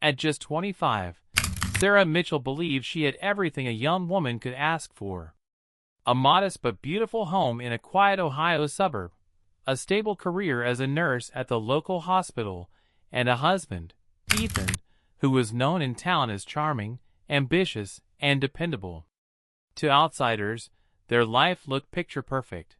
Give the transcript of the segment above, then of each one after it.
At just 25, Sarah Mitchell believed she had everything a young woman could ask for. A modest but beautiful home in a quiet Ohio suburb, a stable career as a nurse at the local hospital, and a husband, Ethan, who was known in town as charming, ambitious, and dependable. To outsiders, their life looked picture-perfect.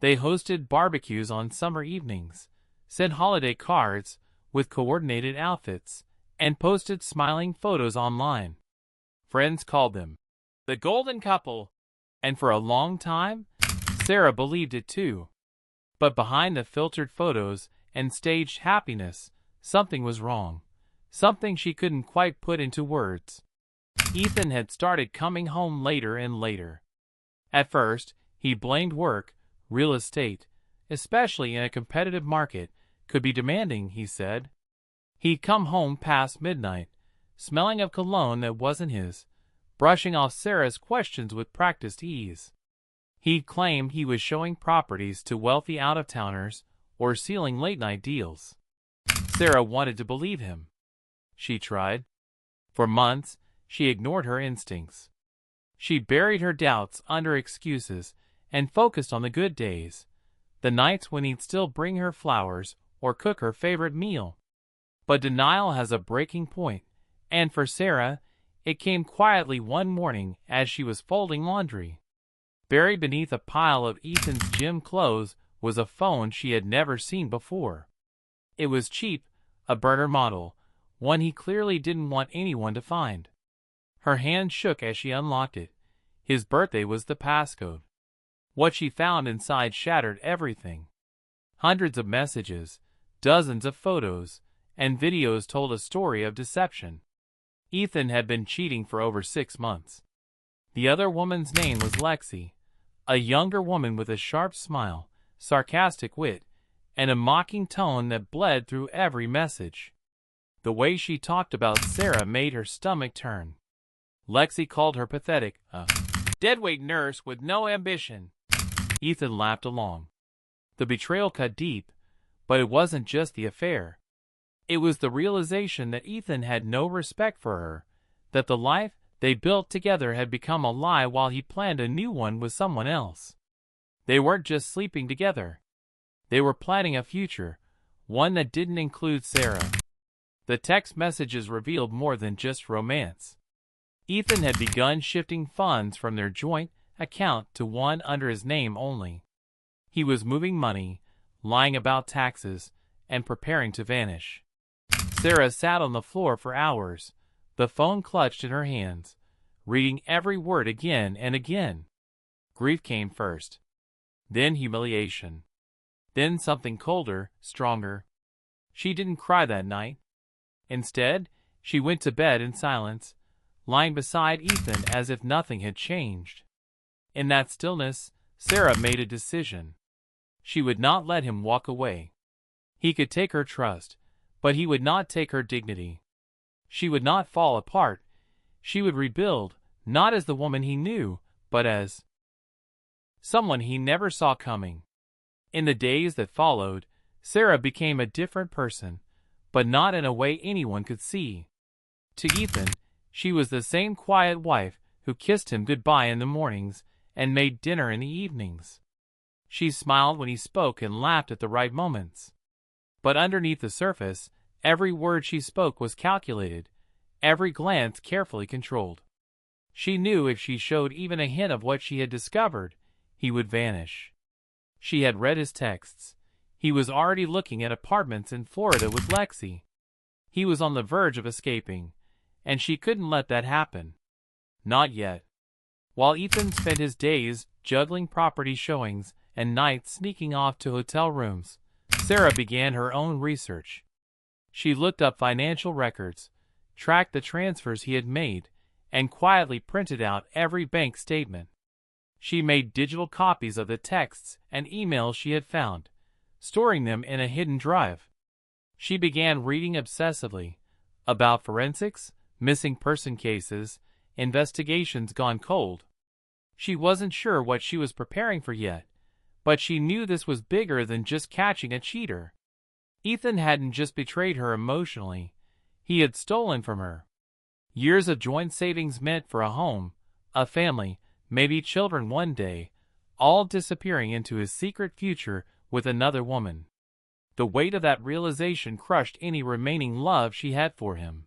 They hosted barbecues on summer evenings, sent holiday cards with coordinated outfits, and posted smiling photos online. Friends called them the golden couple, and for a long time, Sarah believed it too. But behind the filtered photos and staged happiness, something was wrong, something she couldn't quite put into words. Ethan had started coming home later and later. At first, he blamed work. Real estate, especially in a competitive market, could be demanding, he said. He'd come home past midnight, smelling of cologne that wasn't his, brushing off Sarah's questions with practiced ease. He'd claimed he was showing properties to wealthy out-of-towners or sealing late-night deals. Sarah wanted to believe him. She tried. For months, she ignored her instincts. She buried her doubts under excuses and focused on the good days, the nights when he'd still bring her flowers or cook her favorite meal. But denial has a breaking point, and for Sarah, it came quietly one morning as she was folding laundry. Buried beneath a pile of Ethan's gym clothes was a phone she had never seen before. It was cheap, a burner model, one he clearly didn't want anyone to find. Her hand shook as she unlocked it. His birthday was the passcode. What she found inside shattered everything. Hundreds of messages, dozens of photos, and videos told a story of deception. Ethan had been cheating for over 6 months. The other woman's name was Lexie, a younger woman with a sharp smile, sarcastic wit, and a mocking tone that bled through every message. The way she talked about Sarah made her stomach turn. Lexie called her pathetic, a deadweight nurse with no ambition. Ethan laughed along. The betrayal cut deep, but it wasn't just the affair. It was the realization that Ethan had no respect for her, that the life they built together had become a lie while he planned a new one with someone else. They weren't just sleeping together. They were planning a future, one that didn't include Sarah. The text messages revealed more than just romance. Ethan had begun shifting funds from their joint account to one under his name only. He was moving money, lying about taxes, and preparing to vanish. Sarah sat on the floor for hours, the phone clutched in her hands, reading every word again and again. Grief came first, then humiliation, then something colder, stronger. She didn't cry that night. Instead, she went to bed in silence, lying beside Ethan as if nothing had changed. In that stillness, Sarah made a decision. She would not let him walk away. He could take her trust, but he would not take her dignity. She would not fall apart. She would rebuild, not as the woman he knew, but as someone he never saw coming. In the days that followed, Sarah became a different person, but not in a way anyone could see. To Ethan, she was the same quiet wife who kissed him goodbye in the mornings and made dinner in the evenings. She smiled when he spoke and laughed at the right moments. But underneath the surface, every word she spoke was calculated, every glance carefully controlled. She knew if she showed even a hint of what she had discovered, he would vanish. She had read his texts. He was already looking at apartments in Florida with Lexie. He was on the verge of escaping, and she couldn't let that happen. Not yet. While Ethan spent his days juggling property showings and nights sneaking off to hotel rooms, Sarah began her own research. She looked up financial records, tracked the transfers he had made, and quietly printed out every bank statement. She made digital copies of the texts and emails she had found, storing them in a hidden drive. She began reading obsessively about forensics, missing person cases, investigations gone cold. She wasn't sure what she was preparing for yet, but she knew this was bigger than just catching a cheater. Ethan hadn't just betrayed her emotionally. he had stolen from her. Years of joint savings meant for a home, a family, maybe children one day, all disappearing into his secret future with another woman. The weight of that realization crushed any remaining love she had for him.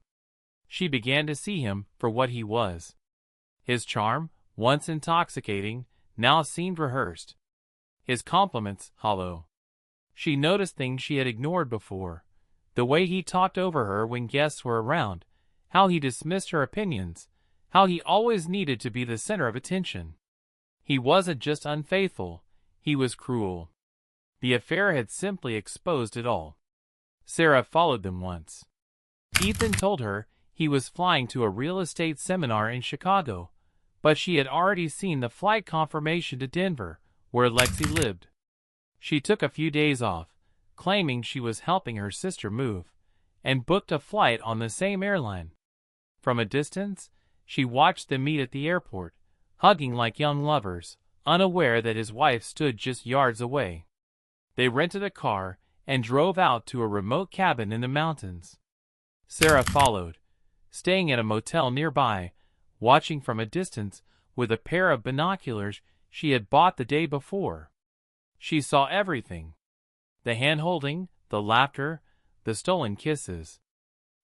She began to see him for what he was. His charm, once intoxicating, now seemed rehearsed. His compliments hollow. She noticed things she had ignored before. The way he talked over her when guests were around, how he dismissed her opinions, how he always needed to be the center of attention. He wasn't just unfaithful, he was cruel. The affair had simply exposed it all. Sarah followed them once. Ethan told her he was flying to a real estate seminar in Chicago, but she had already seen the flight confirmation to Denver, where Lexie lived. She took a few days off, claiming she was helping her sister move, and booked a flight on the same airline. From a distance, she watched them meet at the airport, hugging like young lovers, unaware that his wife stood just yards away. They rented a car and drove out to a remote cabin in the mountains. Sarah followed, staying at a motel nearby, watching from a distance with a pair of binoculars she had bought the day before. She saw everything: the hand-holding, the laughter, the stolen kisses.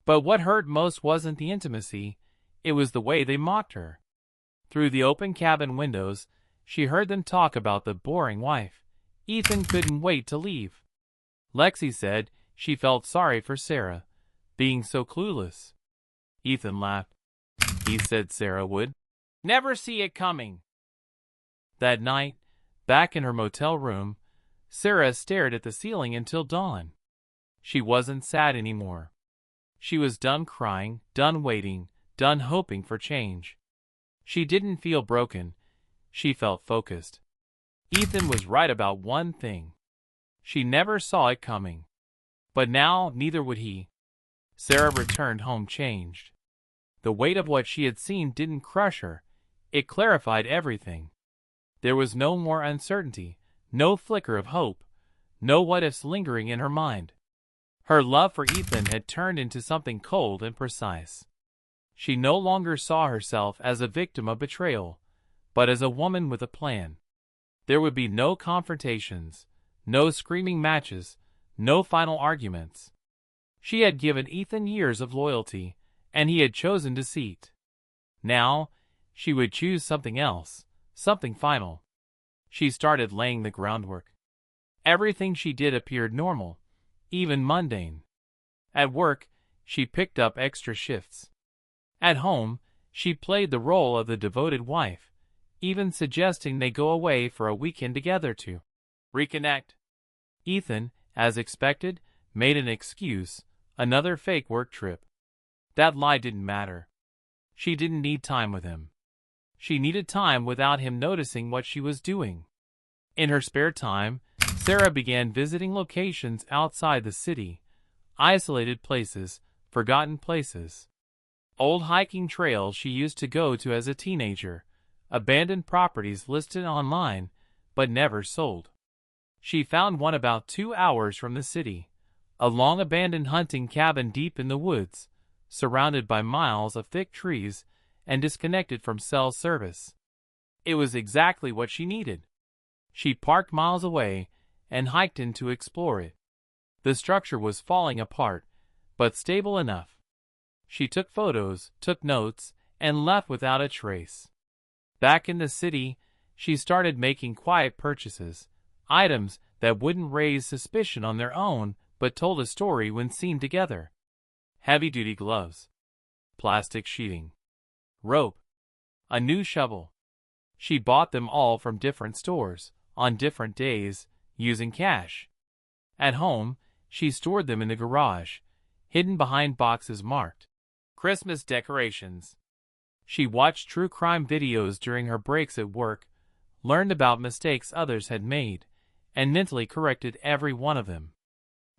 But what hurt most wasn't the intimacy, it was the way they mocked her. Through the open cabin windows, she heard them talk about the boring wife. Ethan couldn't wait to leave. Lexie said she felt sorry for Sarah, being so clueless. Ethan laughed. He said Sarah would never see it coming. That night, back in her motel room, Sarah stared at the ceiling until dawn. She wasn't sad anymore. She was done crying, done waiting, done hoping for change. She didn't feel broken. She felt focused. Ethan was right about one thing. She never saw it coming. But now neither would he. Sarah returned home changed. The weight of what she had seen didn't crush her. It clarified everything. There was no more uncertainty, no flicker of hope, no what-ifs lingering in her mind. Her love for Ethan had turned into something cold and precise. She no longer saw herself as a victim of betrayal, but as a woman with a plan. There would be no confrontations, no screaming matches, no final arguments. She had given Ethan years of loyalty, and he had chosen deceit. Now, she would choose something else, something final. She started laying the groundwork. Everything she did appeared normal, even mundane. At work, she picked up extra shifts. At home, she played the role of the devoted wife, even suggesting they go away for a weekend together to reconnect. Ethan, as expected, made an excuse, another fake work trip. That lie didn't matter. She didn't need time with him. She needed time without him noticing what she was doing. In her spare time, Sarah began visiting locations outside the city, isolated places, forgotten places. Old hiking trails she used to go to as a teenager, abandoned properties listed online, but never sold. She found one about 2 hours from the city, a long-abandoned hunting cabin deep in the woods, surrounded by miles of thick trees and disconnected from cell service. It was exactly what she needed. She parked miles away and hiked in to explore it. The structure was falling apart, but stable enough. She took photos, took notes, and left without a trace. Back in the city, she started making quiet purchases, items that wouldn't raise suspicion on their own but told a story when seen together. Heavy-duty gloves, plastic sheeting, rope, a new shovel. She bought them all from different stores, on different days, using cash. At home, she stored them in the garage, hidden behind boxes marked Christmas decorations. She watched true crime videos during her breaks at work, learned about mistakes others had made, and mentally corrected every one of them.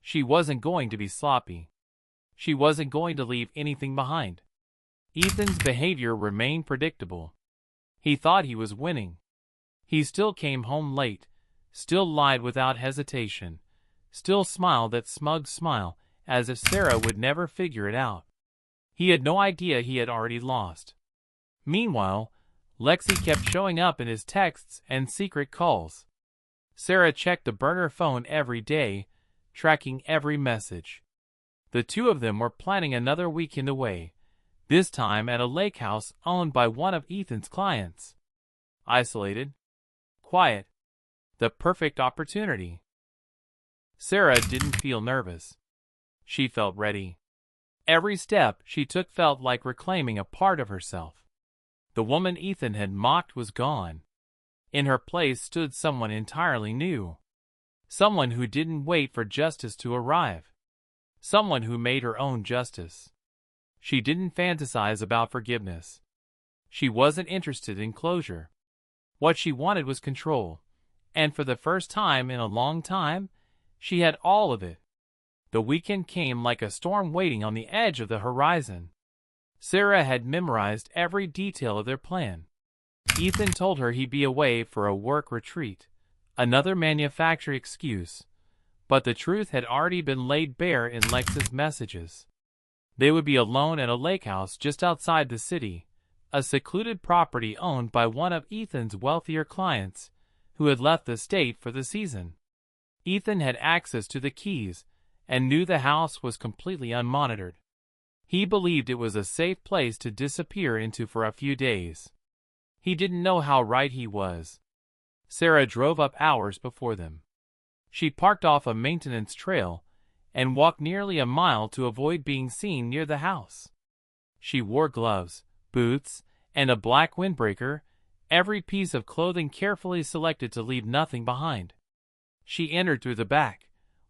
She wasn't going to be sloppy. She wasn't going to leave anything behind. Ethan's behavior remained predictable. He thought he was winning. He still came home late, still lied without hesitation, still smiled that smug smile as if Sarah would never figure it out. He had no idea he had already lost. Meanwhile, Lexie kept showing up in his texts and secret calls. Sarah checked the burner phone every day, tracking every message. The two of them were planning another weekend away, this time at a lake house owned by one of Ethan's clients. Isolated, quiet, the perfect opportunity. Sarah didn't feel nervous. She felt ready. Every step she took felt like reclaiming a part of herself. The woman Ethan had mocked was gone. In her place stood someone entirely new. Someone who didn't wait for justice to arrive. Someone who made her own justice. She didn't fantasize about forgiveness. She wasn't interested in closure. What she wanted was control, and for the first time in a long time, she had all of it. The weekend came like a storm waiting on the edge of the horizon. Sarah had memorized every detail of their plan. Ethan told her he'd be away for a work retreat, another manufactured excuse, but the truth had already been laid bare in Lex's messages. They would be alone at a lake house just outside the city, a secluded property owned by one of Ethan's wealthier clients, who had left the state for the season. Ethan had access to the keys and knew the house was completely unmonitored. He believed it was a safe place to disappear into for a few days. He didn't know how right he was. Sarah drove up hours before them. She parked off a maintenance trail and walked nearly a mile to avoid being seen near the house. She wore gloves, boots, and a black windbreaker, every piece of clothing carefully selected to leave nothing behind. She entered through the back,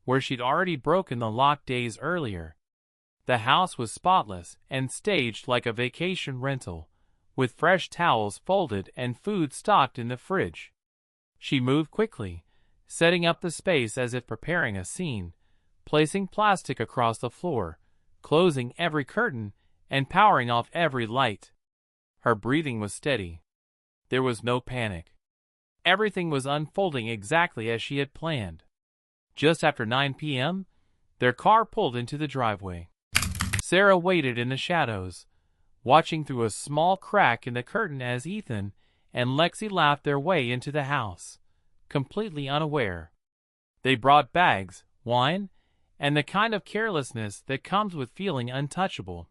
where she'd already broken the lock days earlier. The house was spotless and staged like a vacation rental, with fresh towels folded and food stocked in the fridge. She moved quickly, setting up the space as if preparing a scene, placing plastic across the floor, closing every curtain, and powering off every light. Her breathing was steady. There was no panic. Everything was unfolding exactly as she had planned. Just after 9 p.m., their car pulled into the driveway. Sarah waited in the shadows, watching through a small crack in the curtain as Ethan and Lexie laughed their way into the house, completely unaware. They brought bags, wine, and the kind of carelessness that comes with feeling untouchable.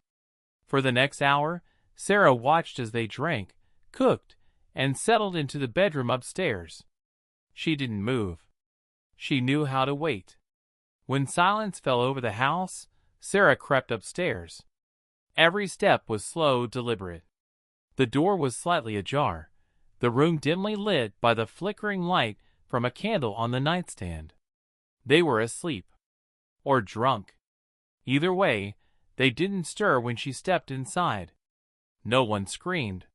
For the next hour, Sarah watched as they drank, cooked, and settled into the bedroom upstairs. She didn't move. She knew how to wait. When silence fell over the house, Sarah crept upstairs. Every step was slow, deliberate. The door was slightly ajar, the room dimly lit by the flickering light from a candle on the nightstand. They were asleep. Or drunk. Either way, they didn't stir when she stepped inside. No one screamed.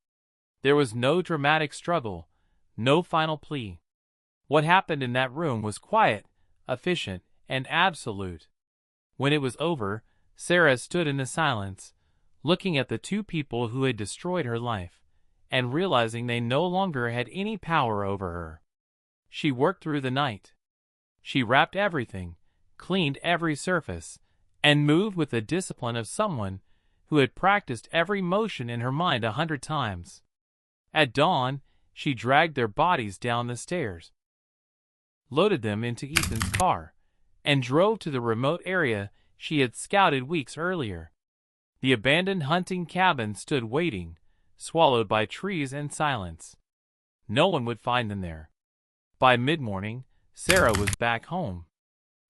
There was no dramatic struggle, no final plea. What happened in that room was quiet, efficient, and absolute. When it was over, Sarah stood in the silence, looking at the two people who had destroyed her life, and realizing they no longer had any power over her. She worked through the night. She wrapped everything, cleaned every surface, and moved with the discipline of someone who had practiced every motion in her mind 100 times. At dawn, she dragged their bodies down the stairs, loaded them into Ethan's car, and drove to the remote area she had scouted weeks earlier. The abandoned hunting cabin stood waiting, swallowed by trees and silence. No one would find them there. By mid-morning, Sarah was back home.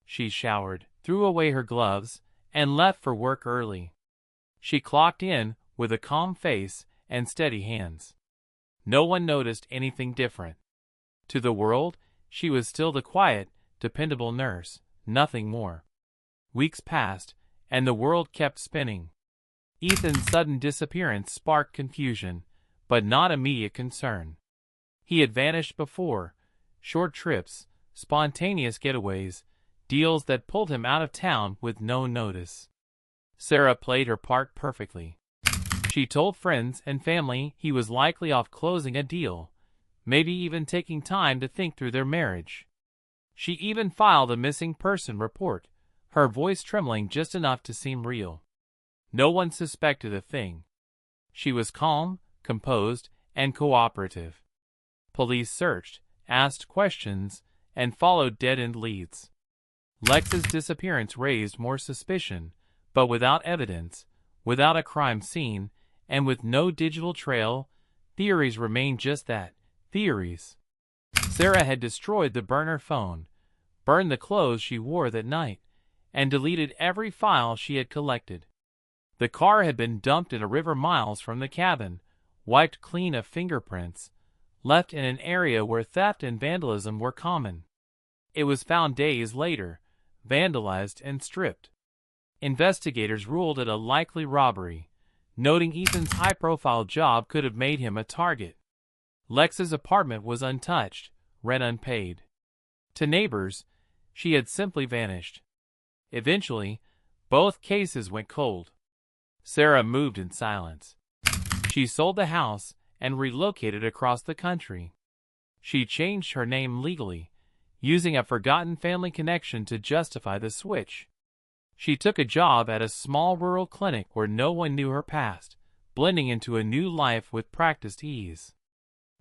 She showered, threw away her gloves, and left for work early. She clocked in with a calm face and steady hands. No one noticed anything different. To the world, she was still the quiet, dependable nurse, nothing more. Weeks passed, and the world kept spinning. Ethan's sudden disappearance sparked confusion, but not immediate concern. He had vanished before, short trips, spontaneous getaways, deals that pulled him out of town with no notice. Sarah played her part perfectly. She told friends and family he was likely off closing a deal, maybe even taking time to think through their marriage. She even filed a missing person report, her voice trembling just enough to seem real. No one suspected a thing. She was calm, composed, and cooperative. Police searched, asked questions, and followed dead-end leads. Lex's disappearance raised more suspicion, but without evidence, without a crime scene, and with no digital trail, theories remained just that, theories. Sarah had destroyed the burner phone, burned the clothes she wore that night, and deleted every file she had collected. The car had been dumped in a river miles from the cabin, wiped clean of fingerprints, left in an area where theft and vandalism were common. It was found days later, vandalized and stripped. Investigators ruled it a likely robbery, noting Ethan's high-profile job could have made him a target. Lex's apartment was untouched, rent unpaid. To neighbors, she had simply vanished. Eventually, both cases went cold. Sarah moved in silence. She sold the house and relocated across the country. She changed her name legally, using a forgotten family connection to justify the switch. She took a job at a small rural clinic where no one knew her past, blending into a new life with practiced ease.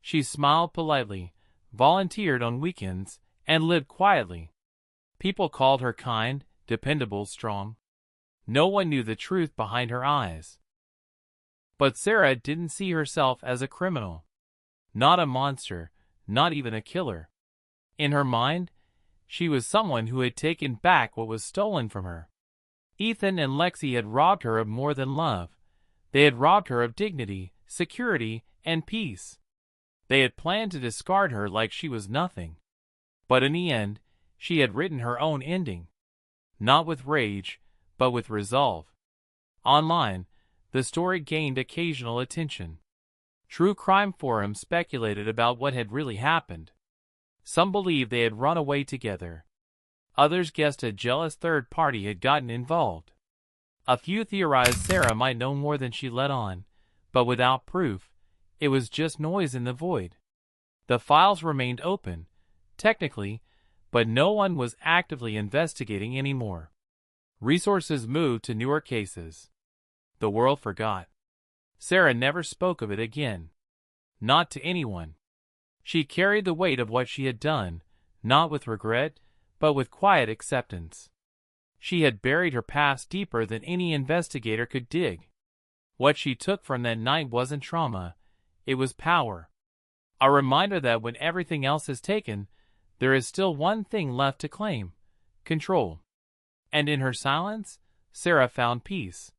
She smiled politely, volunteered on weekends, and lived quietly. People called her kind, dependable, strong. No one knew the truth behind her eyes. But Sarah didn't see herself as a criminal. Not a monster, not even a killer. In her mind, she was someone who had taken back what was stolen from her. Ethan and Lexie had robbed her of more than love. They had robbed her of dignity, security, and peace. They had planned to discard her like she was nothing. But in the end, she had written her own ending. Not with rage, but with resolve. Online, the story gained occasional attention. True crime forums speculated about what had really happened. Some believed they had run away together. Others guessed a jealous third party had gotten involved. A few theorized Sarah might know more than she let on, but without proof, it was just noise in the void. The files remained open, technically, but no one was actively investigating anymore. Resources moved to newer cases. The world forgot. Sarah never spoke of it again. Not to anyone. She carried the weight of what she had done, not with regret, but with quiet acceptance. She had buried her past deeper than any investigator could dig. What she took from that night wasn't trauma, it was power. A reminder that when everything else is taken, there is still one thing left to claim: control. And in her silence, Sarah found peace.